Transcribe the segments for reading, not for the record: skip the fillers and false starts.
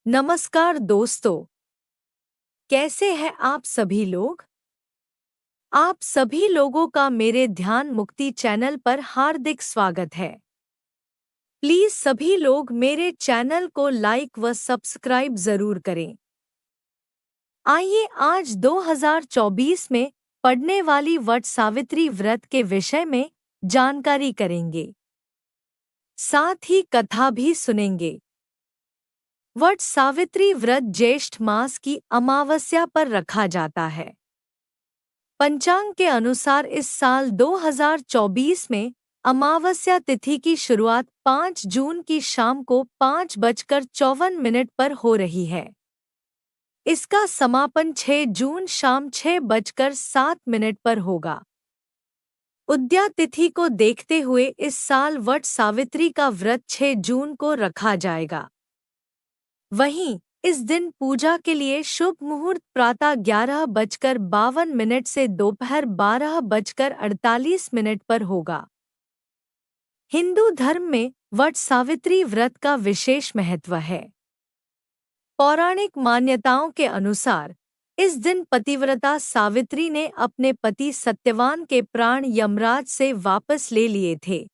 नमस्कार दोस्तों, कैसे हैं आप सभी लोग? आप सभी लोगों का मेरे ध्यान मुक्ति चैनल पर हार्दिक स्वागत है। प्लीज सभी लोग मेरे चैनल को लाइक व सब्सक्राइब जरूर करें। आइए आज 2024 में पड़ने वाली वट सावित्री व्रत के विषय में जानकारी करेंगे। साथ ही कथा भी सुनेंगे। वट सावित्री व्रत ज्येष्ठ मास की अमावस्या पर रखा जाता है। पंचांग के अनुसार इस साल 2024 में अमावस्या तिथि की शुरुआत 5 जून की शाम को 5:54 पर हो रही है। इसका समापन 6 जून शाम 6:07 पर होगा। उद्या तिथि को देखते हुए इस साल वट सावित्री का व्रत 6 जून को रखा जाएगा। वहीं इस दिन पूजा के लिए शुभ मुहूर्त प्रातः 11:52 से दोपहर 12:48 पर होगा। हिंदू धर्म में वट सावित्री व्रत का विशेष महत्व है। पौराणिक मान्यताओं के अनुसार इस दिन पतिव्रता सावित्री ने अपने पति सत्यवान के प्राण यमराज से वापस ले लिए थे।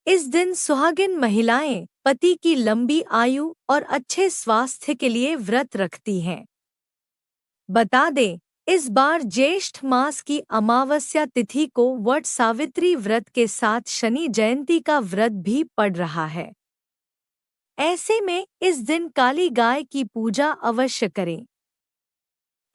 इस दिन सुहागिन महिलाएं पति की लंबी आयु और अच्छे स्वास्थ्य के लिए व्रत रखती हैं। बता दें, इस बार ज्येष्ठ मास की अमावस्या तिथि को वट सावित्री व्रत के साथ शनि जयंती का व्रत भी पड़ रहा है। ऐसे में इस दिन काली गाय की पूजा अवश्य करें।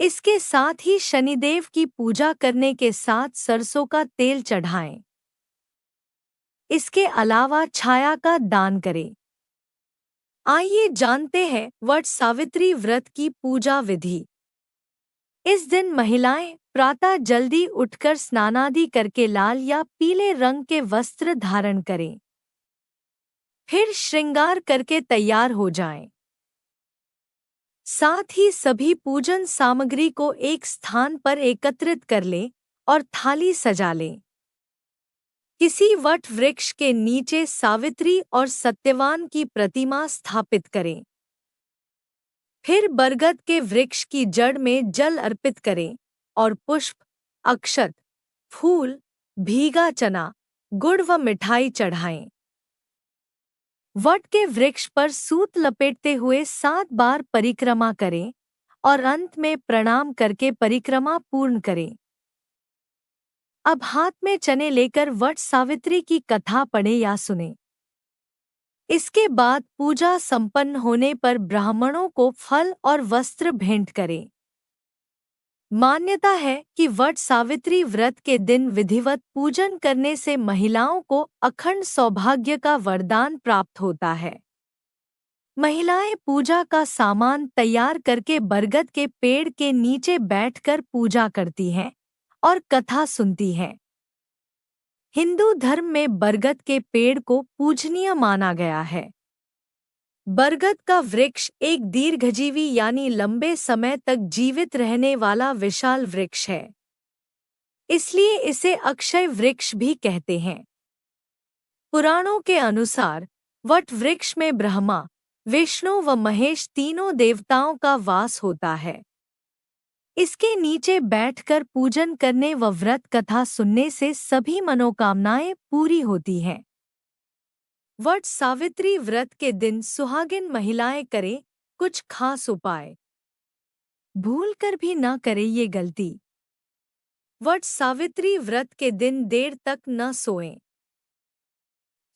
इसके साथ ही शनिदेव की पूजा करने के साथ सरसों का तेल चढ़ाएं। इसके अलावा छाया का दान करें। आइए जानते हैं वट सावित्री व्रत की पूजा विधि। इस दिन महिलाएं प्रातः जल्दी उठकर स्नानादि करके लाल या पीले रंग के वस्त्र धारण करें। फिर श्रृंगार करके तैयार हो जाएं। साथ ही सभी पूजन सामग्री को एक स्थान पर एकत्रित कर लें और थाली सजा लें। किसी वट वृक्ष के नीचे सावित्री और सत्यवान की प्रतिमा स्थापित करें। फिर बरगद के वृक्ष की जड़ में जल अर्पित करें और पुष्प, अक्षत, फूल, भीगा चना, गुड़ व मिठाई चढ़ाएं। वट के वृक्ष पर सूत लपेटते हुए 7 बार परिक्रमा करें और अंत में प्रणाम करके परिक्रमा पूर्ण करें। अब हाथ में चने लेकर वट सावित्री की कथा पढ़ें या सुनें। इसके बाद पूजा संपन्न होने पर ब्राह्मणों को फल और वस्त्र भेंट करें। मान्यता है कि वट सावित्री व्रत के दिन विधिवत पूजन करने से महिलाओं को अखंड सौभाग्य का वरदान प्राप्त होता है। महिलाएं पूजा का सामान तैयार करके बरगद के पेड़ के नीचे बैठकर पूजा करती हैं और कथा सुनती हैं। हिंदू धर्म में बरगद के पेड़ को पूजनीय माना गया है। बरगद का वृक्ष एक दीर्घजीवी यानी लंबे समय तक जीवित रहने वाला विशाल वृक्ष है। इसलिए इसे अक्षय वृक्ष भी कहते हैं। पुराणों के अनुसार वट वृक्ष में ब्रह्मा, विष्णु व महेश तीनों देवताओं का वास होता है। इसके नीचे बैठकर पूजन करने व व्रत कथा सुनने से सभी मनोकामनाएं पूरी होती हैं। वट सावित्री व्रत के दिन सुहागिन महिलाएं करें कुछ खास उपाय। भूलकर भी न करें ये गलती। वट सावित्री व्रत के दिन देर तक न सोएं।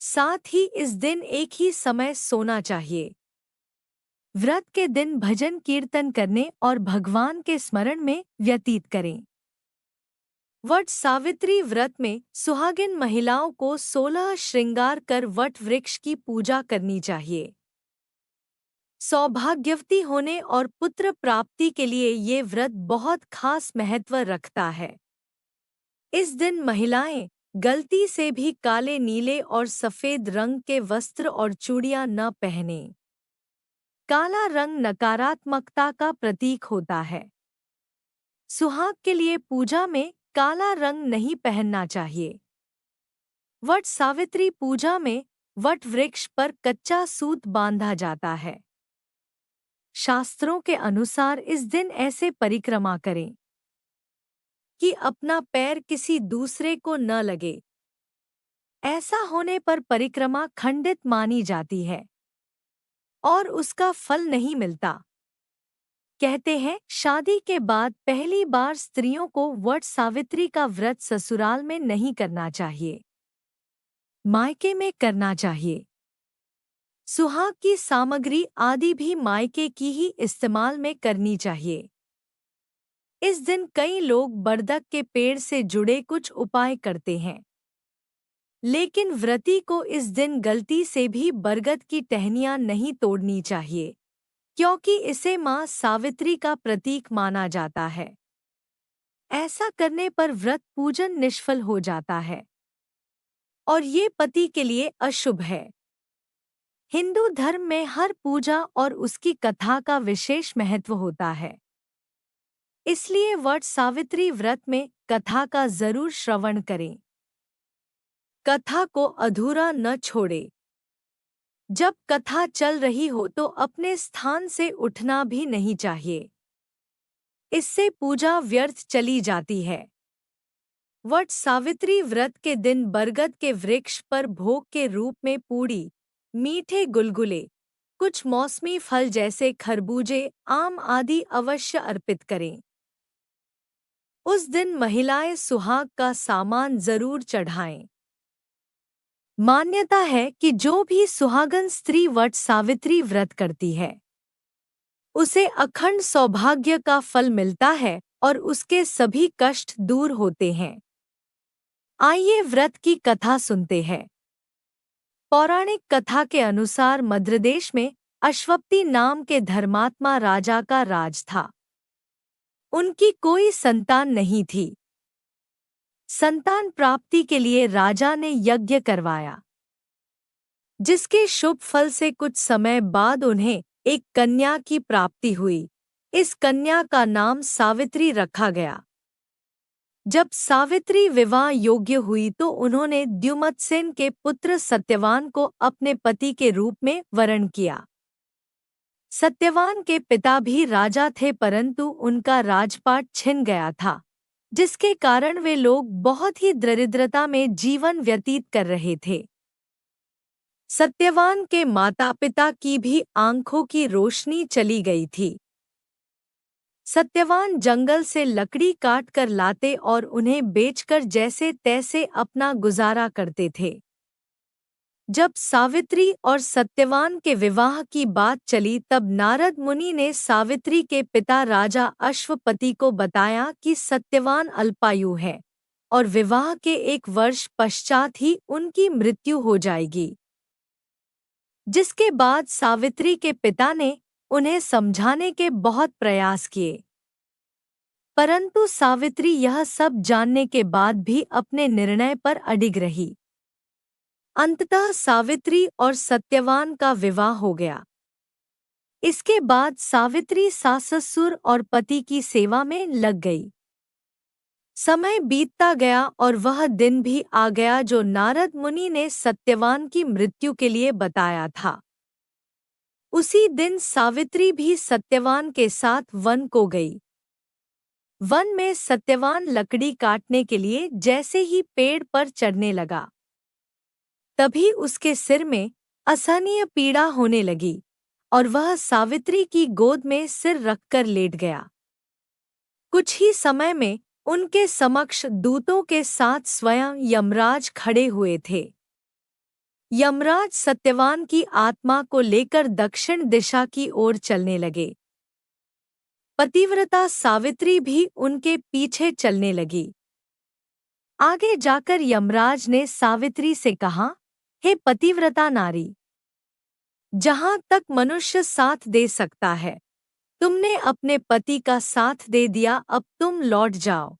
साथ ही इस दिन एक ही समय सोना चाहिए। व्रत के दिन भजन कीर्तन करने और भगवान के स्मरण में व्यतीत करें। वट सावित्री व्रत में सुहागिन महिलाओं को 16 श्रृंगार कर वट वृक्ष की पूजा करनी चाहिए। सौभाग्यवती होने और पुत्र प्राप्ति के लिए ये व्रत बहुत खास महत्व रखता है। इस दिन महिलाएं गलती से भी काले, नीले और सफेद रंग के वस्त्र और चूड़ियां न पहनें। काला रंग नकारात्मकता का प्रतीक होता है। सुहाग के लिए पूजा में काला रंग नहीं पहनना चाहिए। वट सावित्री पूजा में वट वृक्ष पर कच्चा सूत बांधा जाता है। शास्त्रों के अनुसार इस दिन ऐसे परिक्रमा करें कि अपना पैर किसी दूसरे को न लगे। ऐसा होने पर परिक्रमा खंडित मानी जाती है और उसका फल नहीं मिलता। कहते हैं शादी के बाद पहली बार स्त्रियों को वट सावित्री का व्रत ससुराल में नहीं करना चाहिए, मायके में करना चाहिए। सुहाग की सामग्री आदि भी मायके की ही इस्तेमाल में करनी चाहिए। इस दिन कई लोग बरगद के पेड़ से जुड़े कुछ उपाय करते हैं, लेकिन व्रती को इस दिन गलती से भी बरगद की टहनियां नहीं तोड़नी चाहिए, क्योंकि इसे मां सावित्री का प्रतीक माना जाता है। ऐसा करने पर व्रत पूजन निष्फल हो जाता है और ये पति के लिए अशुभ है। हिंदू धर्म में हर पूजा और उसकी कथा का विशेष महत्व होता है, इसलिए वट सावित्री व्रत में कथा का जरूर श्रवण करें। कथा को अधूरा न छोड़े। जब कथा चल रही हो तो अपने स्थान से उठना भी नहीं चाहिए, इससे पूजा व्यर्थ चली जाती है। वट सावित्री व्रत के दिन बरगद के वृक्ष पर भोग के रूप में पूड़ी, मीठे गुलगुले, कुछ मौसमी फल जैसे खरबूजे, आम आदि अवश्य अर्पित करें। उस दिन महिलाएं सुहाग का सामान जरूर चढ़ाएं। मान्यता है कि जो भी सुहागन स्त्री वट सावित्री व्रत करती है, उसे अखंड सौभाग्य का फल मिलता है और उसके सभी कष्ट दूर होते हैं। आइए व्रत की कथा सुनते हैं। पौराणिक कथा के अनुसार मद्रदेश में अश्वपति नाम के धर्मात्मा राजा का राज था। उनकी कोई संतान नहीं थी। संतान प्राप्ति के लिए राजा ने यज्ञ करवाया, जिसके शुभ फल से कुछ समय बाद उन्हें एक कन्या की प्राप्ति हुई। इस कन्या का नाम सावित्री रखा गया। जब सावित्री विवाह योग्य हुई तो उन्होंने द्युमत्सेन के पुत्र सत्यवान को अपने पति के रूप में वरण किया। सत्यवान के पिता भी राजा थे, परंतु उनका राजपाट छिन गया था, जिसके कारण वे लोग बहुत ही दरिद्रता में जीवन व्यतीत कर रहे थे। सत्यवान के माता पिता की भी आंखों की रोशनी चली गई थी। सत्यवान जंगल से लकड़ी काट कर लाते और उन्हें बेचकर जैसे तैसे अपना गुजारा करते थे। जब सावित्री और सत्यवान के विवाह की बात चली तब नारद मुनि ने सावित्री के पिता राजा अश्वपति को बताया कि सत्यवान अल्पायु है और विवाह के 1 वर्ष पश्चात ही उनकी मृत्यु हो जाएगी। जिसके बाद सावित्री के पिता ने उन्हें समझाने के बहुत प्रयास किए, परंतु सावित्री यह सब जानने के बाद भी अपने निर्णय पर अडिग रही। अंततः सावित्री और सत्यवान का विवाह हो गया। इसके बाद सावित्री सास-ससुर और पति की सेवा में लग गई। समय बीतता गया और वह दिन भी आ गया जो नारद मुनि ने सत्यवान की मृत्यु के लिए बताया था। उसी दिन सावित्री भी सत्यवान के साथ वन को गई। वन में सत्यवान लकड़ी काटने के लिए जैसे ही पेड़ पर चढ़ने लगा, तभी उसके सिर में असहनीय पीड़ा होने लगी और वह सावित्री की गोद में सिर रखकर लेट गया। कुछ ही समय में उनके समक्ष दूतों के साथ स्वयं यमराज खड़े हुए थे। यमराज सत्यवान की आत्मा को लेकर दक्षिण दिशा की ओर चलने लगे। पतिव्रता सावित्री भी उनके पीछे चलने लगी। आगे जाकर यमराज ने सावित्री से कहा, हे पतिव्रता नारी, जहां तक मनुष्य साथ दे सकता है, तुमने अपने पति का साथ दे दिया, अब तुम लौट जाओ।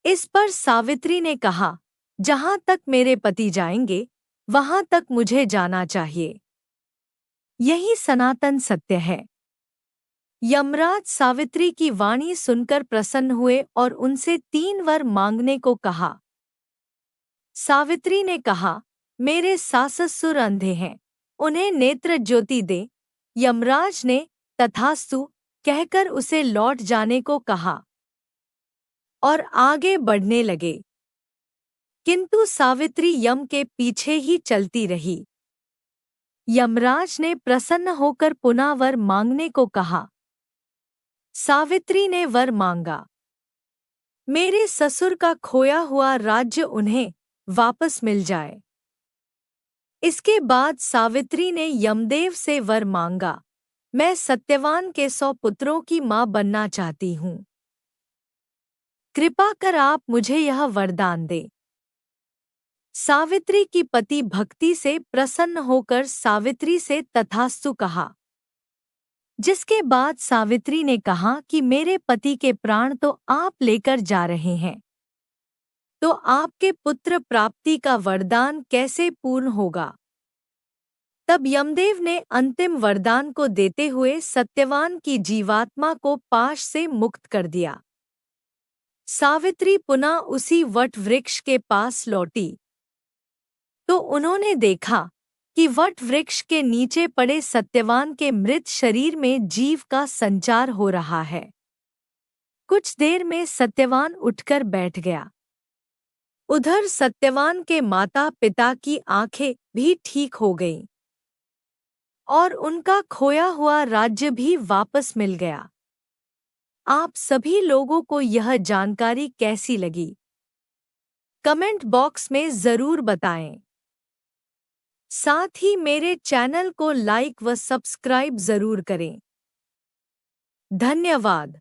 इस पर सावित्री ने कहा, जहां तक मेरे पति जाएंगे, वहां तक मुझे जाना चाहिए। यही सनातन सत्य है। यमराज सावित्री की वाणी सुनकर प्रसन्न हुए और उनसे 3 वर मांगने को कहा। सावित्री ने कहा, मेरे सास-ससुर अंधे हैं, उन्हें नेत्र ज्योति दे। यमराज ने तथास्तु कहकर उसे लौट जाने को कहा और आगे बढ़ने लगे। किंतु सावित्री यम के पीछे ही चलती रही। यमराज ने प्रसन्न होकर पुनः वर मांगने को कहा। सावित्री ने वर मांगा, मेरे ससुर का खोया हुआ राज्य उन्हें वापस मिल जाए। इसके बाद सावित्री ने यमदेव से वर मांगा, मैं सत्यवान के 100 पुत्रों की मां बनना चाहती हूं। कृपा कर आप मुझे यह वरदान दे। सावित्री की पति भक्ति से प्रसन्न होकर सावित्री से तथास्तु कहा। जिसके बाद सावित्री ने कहा कि मेरे पति के प्राण तो आप लेकर जा रहे हैं, तो आपके पुत्र प्राप्ति का वरदान कैसे पूर्ण होगा। तब यमदेव ने अंतिम वरदान को देते हुए सत्यवान की जीवात्मा को पाश से मुक्त कर दिया। सावित्री पुनः उसी वट वृक्ष के पास लौटी तो उन्होंने देखा कि वट वृक्ष के नीचे पड़े सत्यवान के मृत शरीर में जीव का संचार हो रहा है। कुछ देर में सत्यवान उठकर बैठ गया। उधर सत्यवान के माता पिता की आंखें भी ठीक हो गईं और उनका खोया हुआ राज्य भी वापस मिल गया। आप सभी लोगों को यह जानकारी कैसी लगी? कमेंट बॉक्स में ज़रूर बताएं। साथ ही मेरे चैनल को लाइक व सब्सक्राइब ज़रूर करें। धन्यवाद।